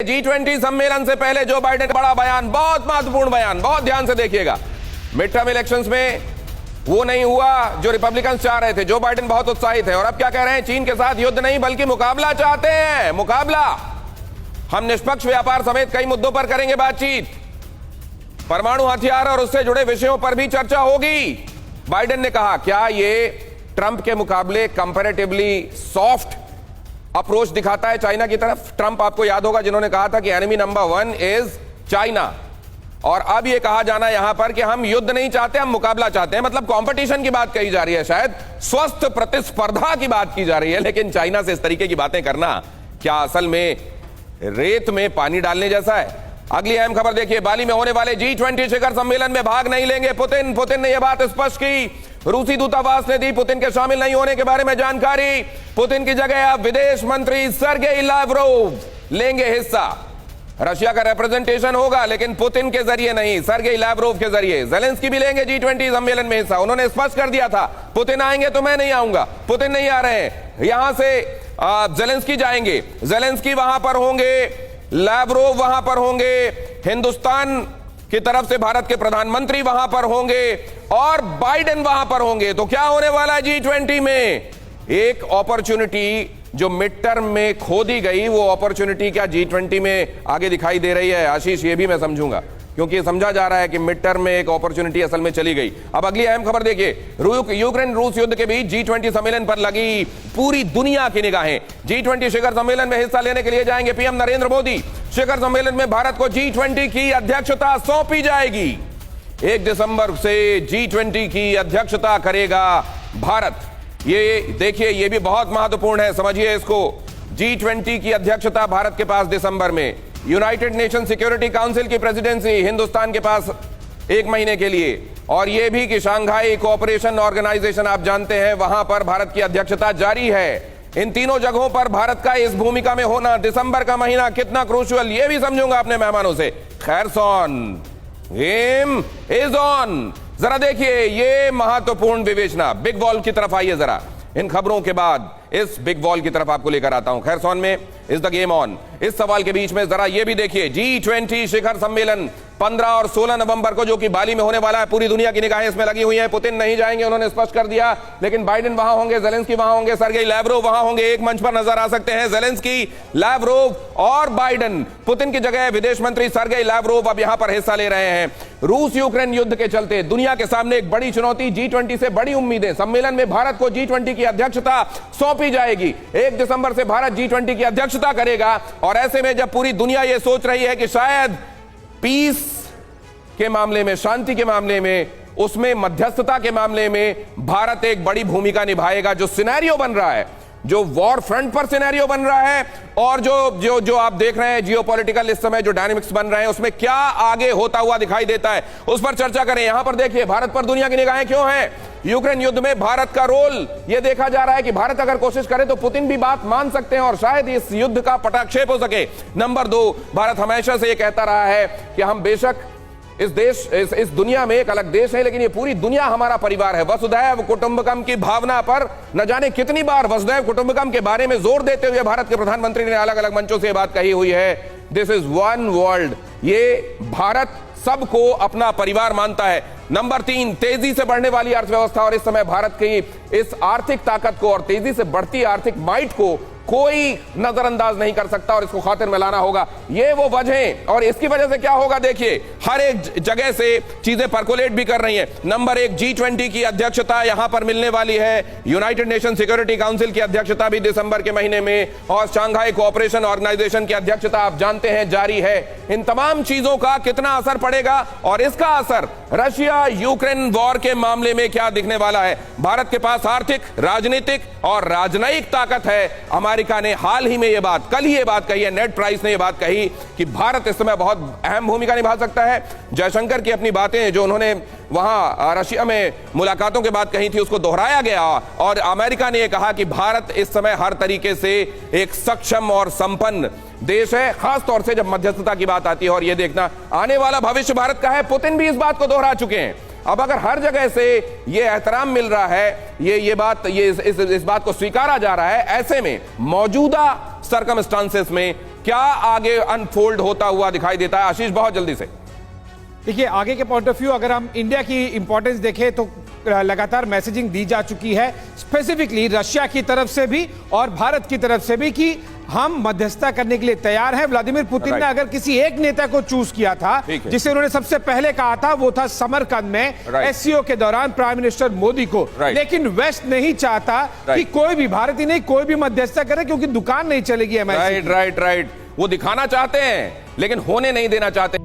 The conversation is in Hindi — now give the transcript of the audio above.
G20 सम्मेलन से पहले जो बाइडेन का बड़ा बयान, बहुत महत्वपूर्ण बयान, बहुत ध्यान से देखिएगा। मिड टर्म इलेक्शंस में वो नहीं हुआ जो रिपब्लिकन चाह रहे थे। जो बाइडेन बहुत उत्साहित है और अब क्या कह रहे हैं, चीन के साथ युद्ध नहीं बल्कि मुकाबला चाहते हैं। मुकाबला, हम निष्पक्ष व्यापार समेत कई मुद्दों पर करेंगे बातचीत। परमाणु हथियार और उससे जुड़े विषयों पर भी चर्चा होगी, बाइडेन ने कहा। क्या ये ट्रंप के मुकाबले कंपैरेटिवली सॉफ्ट अप्रोच दिखाता है चाइना की तरफ? ट्रंप, आपको याद होगा, जिन्होंने कहा था कि एनिमी नंबर 1 इज चाइना, और अब यह कहा जाना यहां पर कि हम युद्ध नहीं चाहते, हम मुकाबला चाहते हैं। मतलब कंपटीशन की बात कही जा रही है, शायद स्वस्थ प्रतिस्पर्धा की बात की जा रही है। लेकिन चाइना से इस तरीके की बातें करना क्या असल में रेत में पानी डालने जैसा है? अगली अहम खबर देखिए, बाली में होने वाले G20 शिखर सम्मेलन में भाग नहीं लेंगे पुतिन ने यह बात स्पष्ट की। रूसी दूतावास ने दी पुतिन के शामिल नहीं होने के बारे में जानकारी। पुतिन की जगह अब विदेश मंत्री सर्गेई लावरोव लेंगे हिस्सा। रशिया का रिप्रेजेंटेशन होगा लेकिन पुतिन के जरिए नहीं, सर्गेई लावरोव के जरिए। ज़ेलेंस्की भी लेंगे G20 सम्मेलन में हिस्सा। उन्होंने स्पष्ट कर दिया था, पुतिन आएंगे तो मैं नहीं आऊंगा। पुतिन नहीं आ रहे हैं, यहां से ज़ेलेंस्की जाएंगे। ज़ेलेंस्की वहां पर होंगे, लावरोव वहां पर होंगे, हिंदुस्तान की तरफ से भारत के प्रधानमंत्री वहां पर होंगे और बाइडेन वहां पर होंगे। तो क्या होने वाला है G20 में? एक अपॉर्चुनिटी जो मिड टर्म में खो दी गई, वो अपॉर्चुनिटी क्या G20 में आगे दिखाई दे रही है? आशीष, ये भी मैं समझूंगा, क्योंकि समझा जा रहा है कि मिड टर्म में एक अपॉर्चुनिटी असल में चली गई। अब अगली अहम खबर देखिए, यूक्रेन रूस युद्ध के बीच G20 सम्मेलन पर लगी पूरी दुनिया की निगाहें। G20 शिखर सम्मेलन में हिस्सा लेने के लिए जाएंगे पीएम नरेंद्र मोदी। शिखर सम्मेलन में भारत को G20 की अध्यक्षता सौंपी जाएगी। 1 दिसंबर से G20 की अध्यक्षता करेगा भारत। ये देखिए, ये भी बहुत महत्वपूर्ण है, समझिए इसको। G20 की अध्यक्षता भारत के पास दिसंबर में। यूनाइटेड नेशन सिक्योरिटी काउंसिल की प्रेसिडेंसी हिंदुस्तान के पास 1 महीने के लिए, और यह भी कि शंघाई कोऑपरेशन ऑर्गेनाइजेशन, आप जानते हैं, वहां पर भारत की अध्यक्षता जारी है। इन तीनों जगहों पर भारत का इस भूमिका में होना, दिसंबर का महीना कितना क्रूशियल, यह भी समझूंगा अपने मेहमानों से। खैरसॉन, गेम इज ऑन। जरा देखिए ये महत्वपूर्ण विवेचना। बिग वॉल की तरफ आइए जरा। इन खबरों के बाद इस बिग वॉल की तरफ आपको लेकर आता हूं। खैरसॉन में इज द गेम ऑन। इस सवाल के बीच में जरा ये भी देखिए, G20 शिखर सम्मेलन 15 और 16 नवंबर को जो कि बाली में होने वाला है, पूरी दुनिया की निगाहें इसमें लगी हुई हैं। पुतिन नहीं जाएंगे, उन्होंने स्पष्ट कर दिया, लेकिन बाइडेन वहां होंगे, ज़ेलेंस्की वहां होंगे, सर्गेई लावरोव वहां होंगे। एक मंच पर नजर आ सकते हैं ज़ेलेंस्की, लावरोव और बाइडेन। पुतिन की जगह विदेश मंत्री सर्गेई लावरोव अब यहां पर हिस्सा ले रहे हैं। रूस यूक्रेन युद्ध के चलते दुनिया के सामने एक बड़ी चुनौती, G20 से बड़ी उम्मीदें। सम्मेलन में भारत को G20 की अध्यक्षता सौंपी जाएगी। 1 दिसंबर से भारत G20 की अध्यक्षता करेगा, और ऐसे में जब पूरी दुनिया यह सोच रही है कि शायद पीस के मामले में, शांति के मामले में, उसमें मध्यस्थता के मामले में भारत एक बड़ी भूमिका निभाएगा। जो सिनेरियो बन रहा है, जो वॉर फ्रंट पर सिनेरियो बन रहा है, और जो आप देख रहे हैं जियोपॉलिटिकल इस समय जो डायनामिक्स बन रहे हैं, उसमें क्या आगे होता हुआ दिखाई देता है, उस पर चर्चा करें। यहां पर देखिए, भारत पर दुनिया की निगाहें क्यों हैं? यूक्रेन युद्ध में भारत का रोल, यह देखा जा रहा है कि भारत अगर कोशिश करे तो पुतिन भी बात मान सकते हैं और शायद इस युद्ध का पटाक्षेप हो सके। नंबर 2, भारत हमेशा से यह कहता रहा है कि हम बेशक इस दुनिया में एक अलग देश है, लेकिन ये पूरी दुनिया हमारा परिवार है। वसुधैव कुटुंबकम की भावना पर न जाने कितनी बार वसुधैव कुटुंबकम के बारे में जोर देते हुए भारत के प्रधानमंत्री ने अलग अलग मंचों से बात कही हुई है। This is one world. ये भारत सबको अपना परिवार मानता है। नंबर 3, तेजी से बढ़ने वाली अर्थव्यवस्था, और इस समय भारत की इस आर्थिक ताकत को और तेजी से बढ़ती आर्थिक माइट को कोई नजरअंदाज नहीं कर सकता, और इसको खातिर में लाना होगा। ये वो वजह, और इसकी वजह से क्या होगा देखिए, हर एक जगह से चीजें परकोलेट भी कर रही हैं। नंबर 1, G20 की अध्यक्षता यहां पर मिलने वाली है। यूनाइटेड नेशन सिक्योरिटी काउंसिल की अध्यक्षता भी दिसंबर के महीने में, और शंघाई कोऑपरेशन ऑर्गेनाइजेशन की अध्यक्षता आप जानते हैं जारी है। इन तमाम चीजों का कितना असर पड़ेगा, और इसका असर रशिया यूक्रेन वॉर के मामले में क्या दिखने वाला है? भारत के पास आर्थिक, राजनीतिक और राजनयिक ताकत है। अमेरिका ने हाल ही में यह बात, कल ही यह बात कही है, नेड प्राइस ने यह बात कही कि भारत इस समय बहुत अहम भूमिका निभा सकता है। जयशंकर की अपनी बातें जो उन्होंने वहां रशिया में मुलाकातों के बाद कही थी, उसको दोहराया गया, और अमेरिका ने यह कहा कि भारत इस समय हर तरीके से एक सक्षम और संपन्न देश है, खासतौर से जब मध्यस्थता की बात आती है। और यह देखना आने वाला भविष्य भारत का है। पुतिन भी इस बात को दोहरा चुके हैं। अब अगर हर जगह से ये एहतराम मिल रहा है, ये बात को स्वीकारा जा रहा है, ऐसे में मौजूदा सर्कमस्टांसेस में क्या आगे अनफोल्ड होता हुआ दिखाई देता है? आशीष, बहुत जल्दी से। देखिए, आगे के पॉइंट ऑफ व्यू अगर हम इंडिया की इंपॉर्टेंस देखें तो लगातार मैसेजिंग दी जा चुकी है, स्पेसिफिकली रशिया की तरफ से भी और भारत की तरफ से भी, कि हम मध्यस्थता करने के लिए तैयार हैं। व्लादिमीर पुतिन ने अगर किसी एक नेता को चूज किया था जिसे उन्होंने सबसे पहले कहा था, वो था समरकंद में एससीओ के दौरान प्राइम मिनिस्टर मोदी को। लेकिन वेस्ट नहीं चाहता कि कोई भी, भारत ही नहीं, कोई भी मध्यस्थता करे, क्योंकि दुकान नहीं चलेगी। राइट, वो दिखाना चाहते हैं लेकिन होने नहीं देना चाहते।